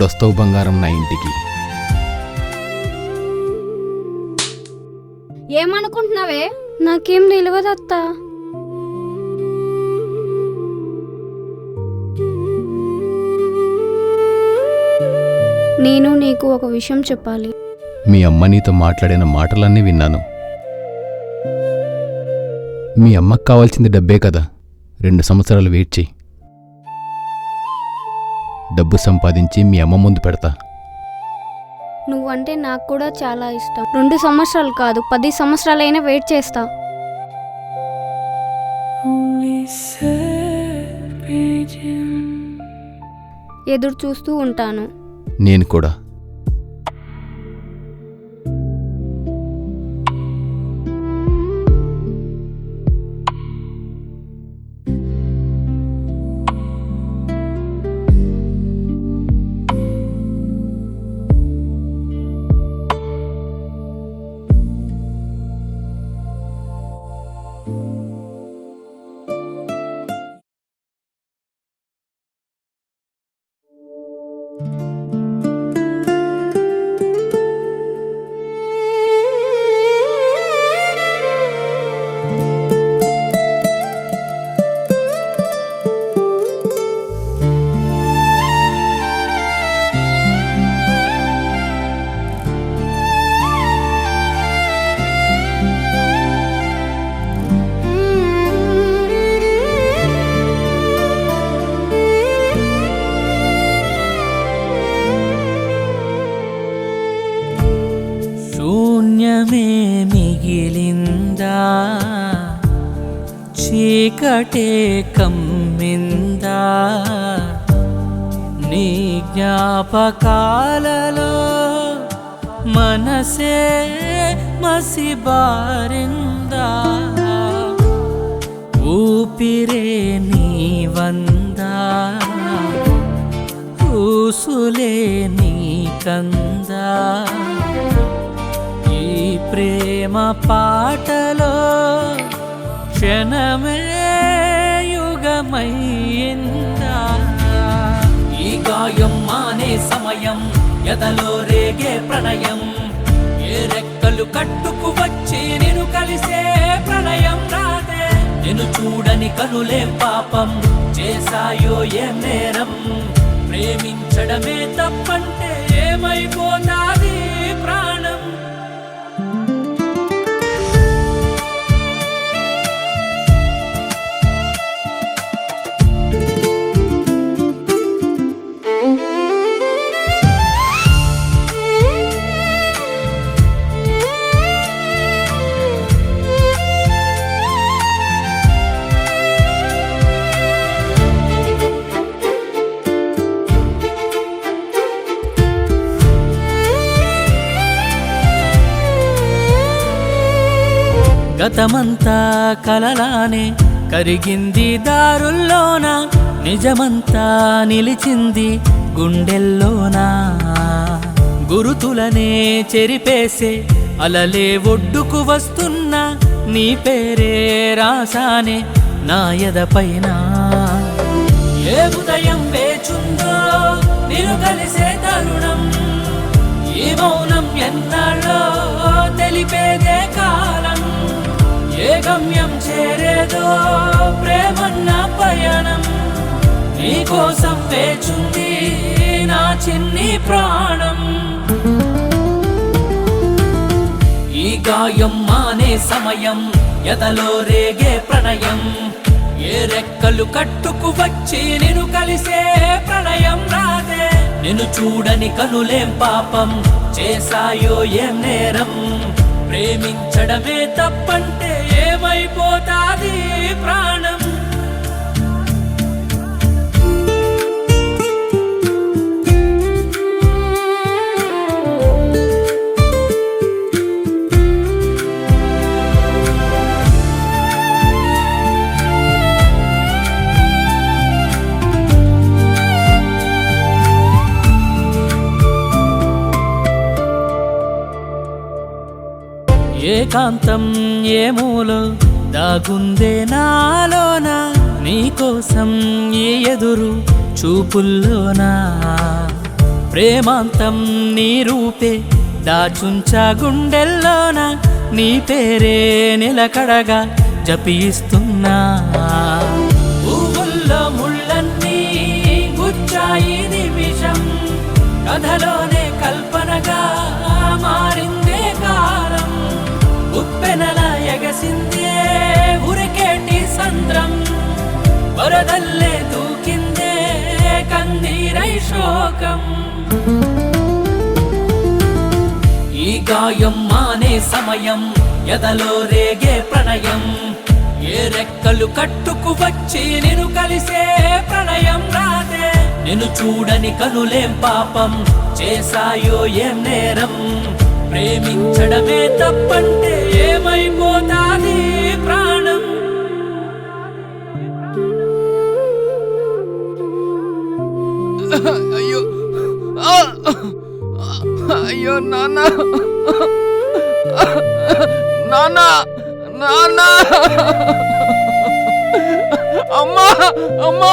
ఎప్పుడొస్తావు బంగారం నా ఇంటికి? ఏమనుకుంటున్నావే? నాకేం తెలియదు అత్త. నేను నీకు ఒక విషయం చెప్పాలి. మీ అమ్మ నీతో మాట్లాడిన మాటలన్నీ విన్నాను. మీ అమ్మకు కావాల్సింది డబ్బే కదా. 2 సంవత్సరాలు వెయిట్ చెయ్యి. డబ్బు సంపాదించి మీ అమ్మ ముందు పెడతా. నువ్వంటే నాకు కూడా చాలా ఇష్టం. 2 సంవత్సరాలు కాదు, 10 సంవత్సరాలైనా వెయిట్ చేస్తా. ఎదురు చూస్తూ ఉంటాను. నేను కూడా. శూన్యమే మిగిలిందా, చీకటే కమ్మిందా, నీ జ్ఞాపకాలలో మనసే మసిబారిందా, ఊపిరే నీ వందా, ఊసులే నీ కందా, ఈ ప్రేమ పాటలో క్షణమే యుగమయ్యిందా, ఈ గాయం మానే సమయం, ఎదలో రేగే ప్రణయం, ఏ రెక్కలు కట్టుకు వచ్చి నిన్ను కలిసే ప్రణయం రాదే, నిన్ను చూడని కనులేం పాపం చేశాయో ఏం నేరం, ప్రేమించడమే తప్పంటే ఏమైపోతాది ప్రాణం. గతమంతా కలలానే కరిగింది దారుల్లోన, నిజమంతా నిలిచింది గుండెల్లోనా, గురుతులనే చెరిపేసే అలలే ఒడ్డుకు వస్తున్నా, నీ పేరే రాసానే నా ఎదపైన, ఏ ఉదయం వేచుందో నిన్ను కలిసే తరుణం, ఈ మౌనం ఎన్నాళ్ళో తెలిపేదే కాలం, ఏ గమ్యం చేరేదో ప్రేమన్న పయనం, నీకోసం వేచుంది నా చిన్ని ప్రాణం, ఈ గాయం మానే సమయం, ఎదలో రేగే ప్రణయం, ఏ రెక్కలు కట్టుకు వచ్చి నిన్ను కలిసే ప్రణయం రాదే, నిన్ను చూడని కనులేం పాపం చేశాయో ఏం నేరం, ప్రేమించడమే తప్పంటే ఏమైపోతాది ప్రాణం. ఏకాంతం ఏమూలో దాగుందే నాలోన, నీకోసం ఈ ఎదురు చూపుల్లోనా, ప్రేమాంతం నీ రూపే దాచుంచా గుండెల్లోన నీ పేరే నిలకడగా జపిస్తున్నా పువ్వుల్లో ముళ్ళన్నీ గుచ్చాయి నిమిషం కథలోనే కల్పనగా మారిందే కాలం ఉప్పెనల ఎగసిందే ఉరికేటి సంద్రం వరదల్లే దూకిందే కన్నీరై శోకం ఈ గాయం మానే సమయం ఎదలో రేగే ప్రణయం ఏ రెక్కలు కట్టుకు వచ్చి నిన్ను కలిసే ప్రణయం రాదే నిన్ను చూడని కనులేం పాపం చేశాయో ఏం నేరం ప్రేమించడమే తప్పంటే ఏమైపోతాది ప్రాణం అయ్యో అయ్యో నాన్న నాన్న నాన్న అమ్మా అమ్మా